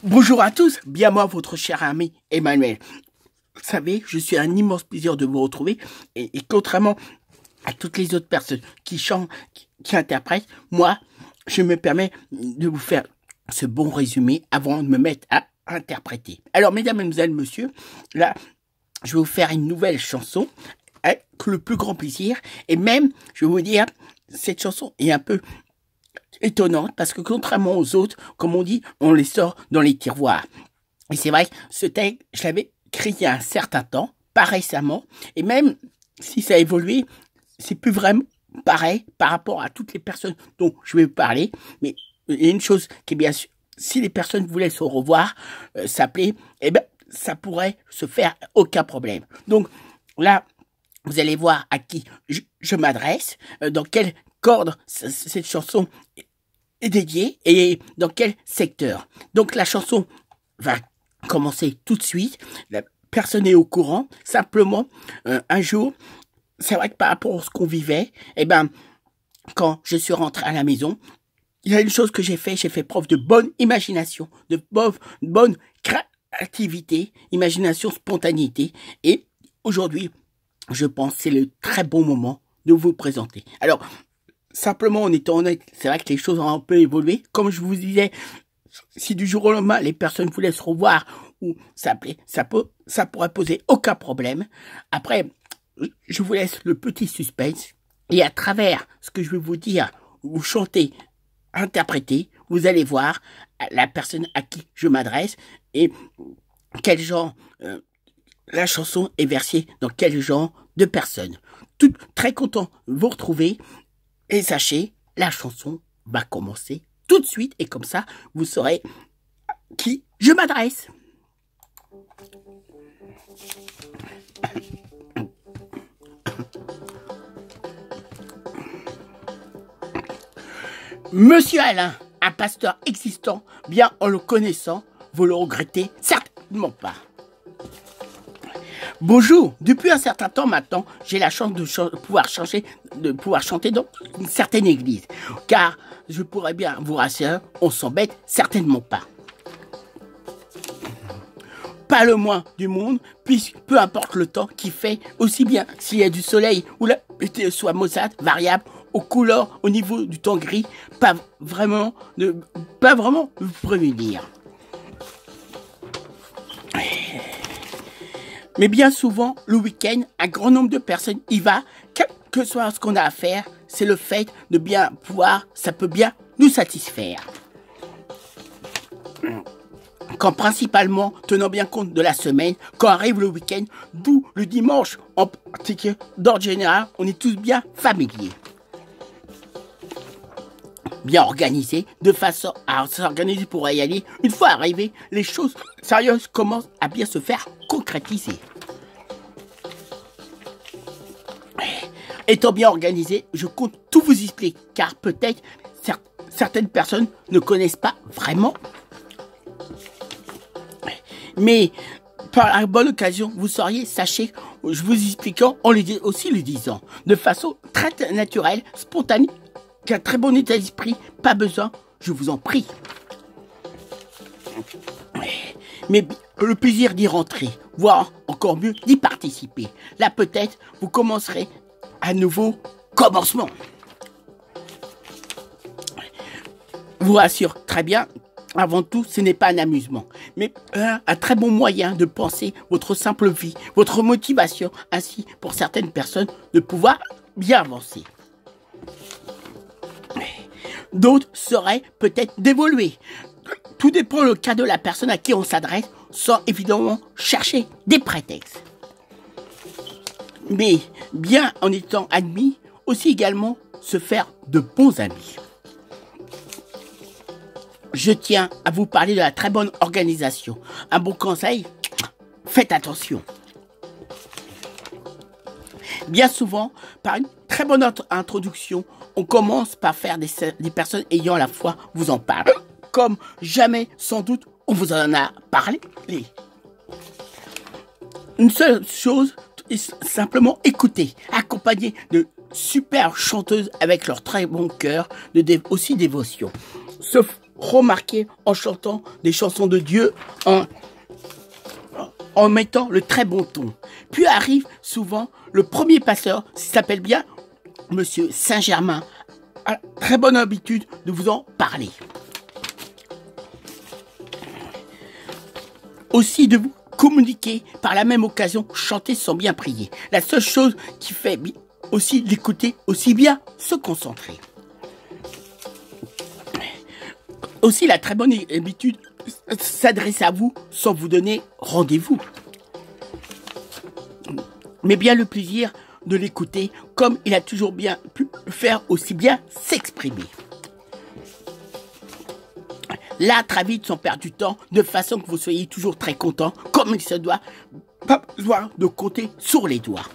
Bonjour à tous, bien moi votre cher ami Emmanuel. Vous savez, je suis un immense plaisir de vous retrouver et contrairement à toutes les autres personnes qui chantent, qui interprètent, moi, je me permets de vous faire ce bon résumé avant de me mettre à interpréter. Alors, mesdames, mesdemoiselles, messieurs, là, je vais vous faire une nouvelle chanson avec le plus grand plaisir et même, je vais vous dire, cette chanson est un peu étonnante parce que contrairement aux autres, comme on dit, on les sort dans les tiroirs. Et c'est vrai que ce texte, je l'avais écrit il y a un certain temps, pas récemment, et même si ça a évolué, c'est plus vraiment pareil par rapport à toutes les personnes dont je vais vous parler. Mais il y a une chose qui est bien sûre, si les personnes voulaient se revoir, s'appeler, eh ben, ça pourrait se faire aucun problème. Donc là, vous allez voir à qui je m'adresse, dans quelle corde cette chanson est dédiée et dans quel secteur. Donc la chanson va commencer tout de suite. La personne est au courant. Simplement, un jour, c'est vrai que par rapport à ce qu'on vivait, eh ben, quand je suis rentré à la maison, il y a une chose que j'ai fait preuve de bonne imagination, de bonne créativité, imagination, spontanéité. Et aujourd'hui, je pense que c'est le très bon moment de vous présenter. Alors, simplement, en étant honnête, c'est vrai que les choses ont un peu évolué. Comme je vous disais, si du jour au lendemain, les personnes voulaient se revoir ou s'appeler, ça pourrait poser aucun problème. Après, je vous laisse le petit suspense. Et à travers ce que je vais vous dire, vous chantez, interprétez, vous allez voir la personne à qui je m'adresse et quel genre la chanson est versée dans quel genre de personnes. Tout très content de vous retrouver. Et sachez, la chanson va commencer tout de suite et comme ça, vous saurez à qui je m'adresse. Monsieur Alain, un pasteur existant, bien en le connaissant, vous le regrettez certainement pas. Bonjour, depuis un certain temps maintenant, j'ai la chance de pouvoir chanter dans une certaine église. Car, je pourrais bien vous rassurer, on s'embête certainement pas. Pas le moins du monde, puisque peu importe le temps qui fait, aussi bien s'il y a du soleil ou la météo soit maussade, variable, aux couleurs, au niveau du temps gris, pas vraiment vous prévenir. Mais bien souvent, le week-end, un grand nombre de personnes y va, quel que soit ce qu'on a à faire, c'est le fait de bien pouvoir, ça peut bien nous satisfaire. Quand principalement, tenant bien compte de la semaine, quand arrive le week-end, d'où le dimanche en particulier, d'ordre général, on est tous bien familiers. Bien organisé, de façon à s'organiser pour y aller. Une fois arrivé, les choses sérieuses commencent à bien se faire concrétiser. Étant bien organisé, je compte tout vous expliquer, car peut-être certaines personnes ne connaissent pas vraiment. Mais par la bonne occasion, vous sauriez, sachez, je vous expliquant, en aussi le disant, de façon très naturelle, spontanée, qu'un très bon état d'esprit, pas besoin, je vous en prie. Mais le plaisir d'y rentrer, voire encore mieux d'y participer. Là peut-être, vous commencerez à nouveau commencement. Vous rassure très bien, avant tout, ce n'est pas un amusement, mais un très bon moyen de penser votre simple vie, votre motivation, ainsi pour certaines personnes de pouvoir bien avancer. D'autres seraient peut-être d'évoluer. Tout dépend le cas de la personne à qui on s'adresse, sans évidemment chercher des prétextes. Mais bien en étant admis, aussi également se faire de bons amis. Je tiens à vous parler de la très bonne organisation. Un bon conseil, faites attention. Bien souvent, par une très bonne introduction, on commence par faire des personnes ayant la foi vous en parlent. Comme jamais, sans doute, on vous en a parlé. Une seule chose, simplement écouter, accompagné de super chanteuses avec leur très bon cœur, aussi dévotion. Sauf remarquer en chantant des chansons de Dieu, en mettant le très bon ton. Puis arrive souvent le premier pasteur, qui s'appelle bien Monsieur Saint-Germain, a la très bonne habitude de vous en parler. Aussi de vous communiquer par la même occasion, chanter sans bien prier. La seule chose qui fait aussi l'écouter, aussi bien se concentrer. Aussi la très bonne habitude s'adresser à vous sans vous donner rendez-vous. Mais bien le plaisir de l'écouter comme il a toujours bien pu faire, aussi bien s'exprimer. Là, très vite, sans perdre du temps, de façon que vous soyez toujours très content, comme il se doit, pas besoin de compter sur les doigts.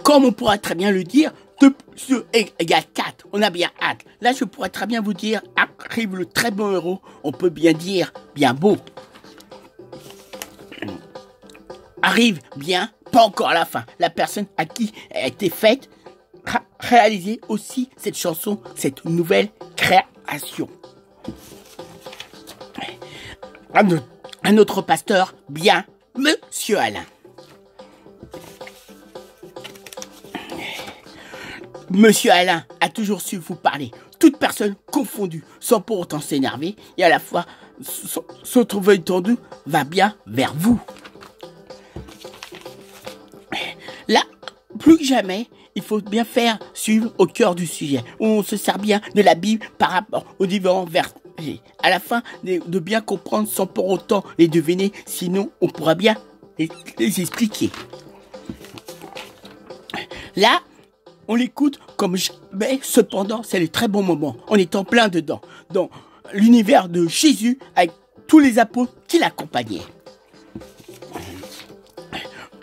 Comme on pourra très bien le dire, 2 + 2 égale 4, on a bien hâte. Là, je pourrais très bien vous dire, arrive le très bon héros, on peut bien dire, bien beau. Arrive bien, pas encore à la fin. La personne à qui a été faite, réaliser aussi cette chanson, cette nouvelle création. Un autre pasteur, bien, Monsieur Alain. Monsieur Alain a toujours su vous parler, toute personne confondue, sans pour autant s'énerver, et à la fois se trouver tendu, va bien vers vous. Là, plus que jamais, il faut bien faire suivre au cœur du sujet, où on se sert bien de la Bible par rapport aux différents versets. À la fin, de bien comprendre sans pour autant les deviner, sinon on pourra bien les expliquer. Là, on l'écoute comme jamais, cependant, c'est le très bon moment. On est en plein dedans, dans l'univers de Jésus, avec tous les apôtres qui l'accompagnaient.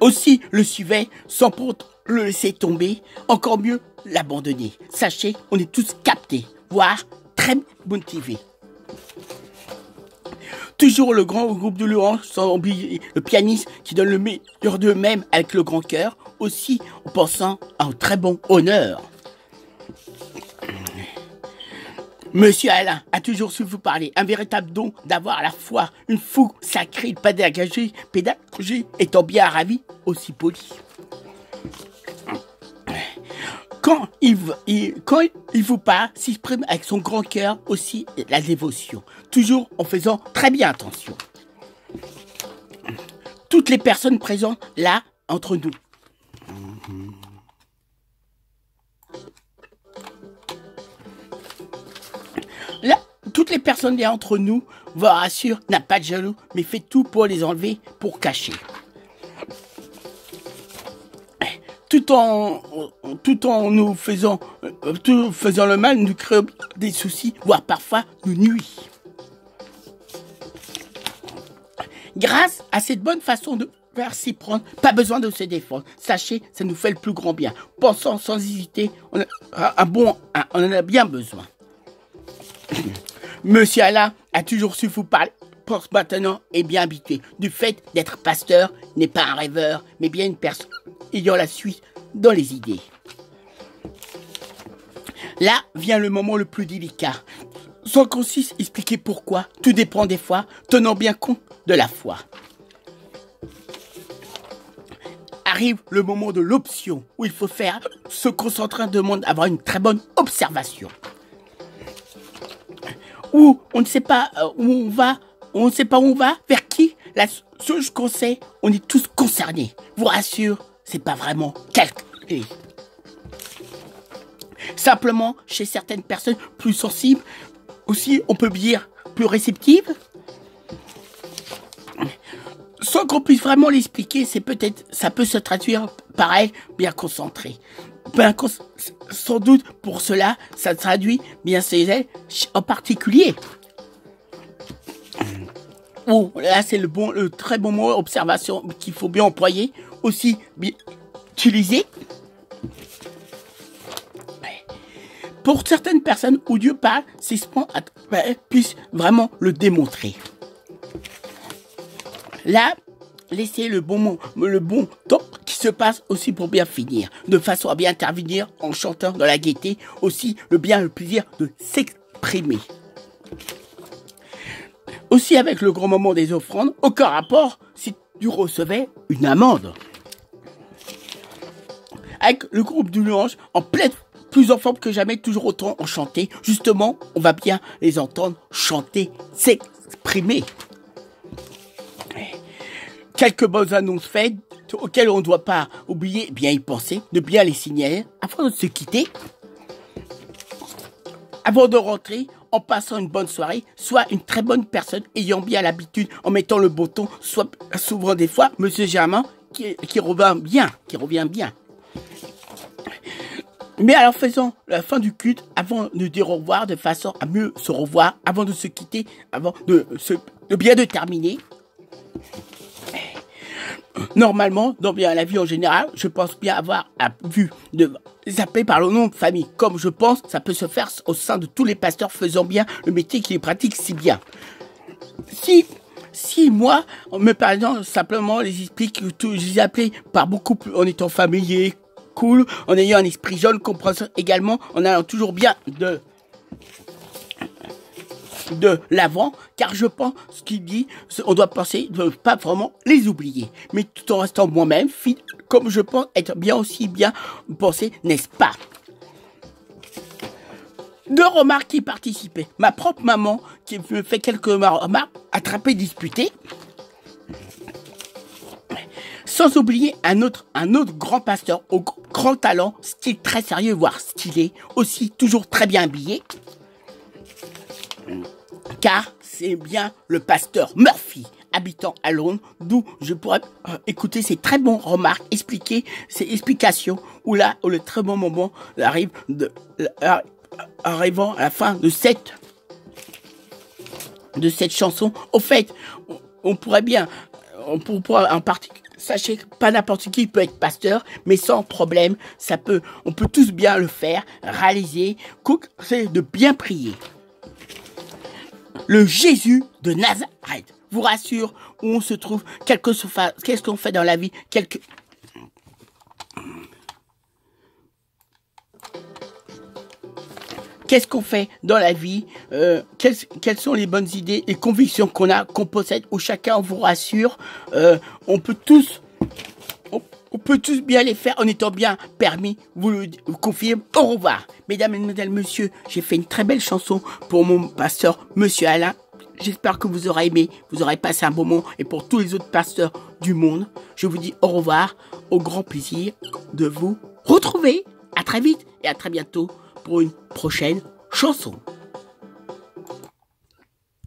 Aussi le suivait sans pour le laisser tomber, encore mieux l'abandonner. Sachez, on est tous captés, voire très motivés. Toujours le grand groupe de louanges, sans oublier le pianiste qui donne le meilleur d'eux-mêmes avec le grand cœur, aussi en pensant à un très bon honneur. Monsieur Alain a toujours su vous parler, un véritable don d'avoir à la fois une fougue sacrée, pédagogie étant bien ravi, aussi poli. Quand il vous parle, s'exprime avec son grand cœur aussi la dévotion, toujours en faisant très bien attention. Toutes les personnes présentes là, entre nous. Là, toutes les personnes là entre nous, vous rassure, n'a pas de jaloux, mais fait tout pour les enlever, pour cacher. Tout en nous faisant le mal, nous créons des soucis, voire parfois nous nuit. Grâce à cette bonne façon de faire s'y prendre, pas besoin de se défendre. Sachez, ça nous fait le plus grand bien. Pensons sans hésiter, on en a bien besoin. Monsieur Alain a toujours su vous parler. Pense maintenant est bien habitué du fait d'être pasteur, n'est pas un rêveur, mais bien une personne ayant la suite dans les idées. Là vient le moment le plus délicat. Sans qu'on s'y expliquer pourquoi, tout dépend des fois, tenant bien compte de la foi. Arrive le moment de l'option, où il faut faire se concentrer, demande avoir une très bonne observation. Où on ne sait pas où on va, on ne sait pas où on va, vers qui. La chose qu'on sait, on est tous concernés. Vous rassure, c'est pas vraiment calculé. Simplement, chez certaines personnes plus sensibles, aussi on peut dire plus réceptives, sans qu'on puisse vraiment l'expliquer, ça peut se traduire pareil, bien concentré. Sans doute pour cela, ça traduit bien ces ailes en particulier. Oh, là c'est le très bon mot observation qu'il faut bien employer, aussi bien utiliser. Pour certaines personnes où Dieu parle, puisse vraiment le démontrer. Là, laissez le bon temps qui se passe aussi pour bien finir, de façon à bien intervenir en chantant dans la gaieté, aussi le bien, le plaisir de primé. Aussi avec le grand moment des offrandes, aucun rapport si tu recevais une amende. Avec le groupe du louange en pleine, plus en forme que jamais, toujours autant enchanté. Justement, on va bien les entendre chanter, s'exprimer. Quelques bonnes annonces faites auxquelles on ne doit pas oublier, bien y penser, de bien les signaler avant de se quitter, avant de rentrer, en passant une bonne soirée, soit une très bonne personne ayant bien l'habitude, en mettant le beau ton, soit souvent des fois, Monsieur Germain, qui revient bien. Mais alors faisons la fin du culte avant de dire au revoir, de façon à mieux se revoir, avant de se quitter, avant de bien terminer. Normalement, dans bien la vie en général, je pense bien avoir vu de les appeler par le nom de famille. Comme je pense, ça peut se faire au sein de tous les pasteurs faisant bien le métier qu'ils pratiquent si bien. Si moi, me parlant simplement, les explique que je les appelais par beaucoup plus, en étant familier, cool, en ayant un esprit jeune, compréhension également, en allant toujours bien de l'avant, car je pense ce qu'il dit, on doit penser de ne pas vraiment les oublier, mais tout en restant moi-même, comme je pense être bien aussi bien pensé, n'est-ce pas? Deux remarques qui participaient. Ma propre maman, qui me fait quelques remarques, attrapée, disputée. Sans oublier un autre grand pasteur au grand talent, style très sérieux, voire stylé, aussi toujours très bien habillé. Car c'est bien le pasteur Murphy, habitant à Londres, d'où je pourrais écouter ses très bons remarques, expliquer ses explications, où le très bon moment arrivant à la fin de cette chanson. Au fait, on pourrait en particulier, sachez que pas n'importe qui peut être pasteur, mais sans problème, on peut tous bien le faire, réaliser, c'est de bien prier. Le Jésus de Nazareth vous rassure où on se trouve, qu'est-ce qu'on fait dans la vie, qu'est-ce qu'on fait dans la vie, quelles sont les bonnes idées, les convictions qu'on possède, où chacun vous rassure, on peut tous bien les faire en étant bien permis, vous confirme. Au revoir. Mesdames, mesdemoiselles, messieurs, j'ai fait une très belle chanson pour mon pasteur, Monsieur Alain. J'espère que vous aurez aimé, vous aurez passé un bon moment. Et pour tous les autres pasteurs du monde, je vous dis au revoir, au grand plaisir de vous retrouver. À très vite et à très bientôt pour une prochaine chanson.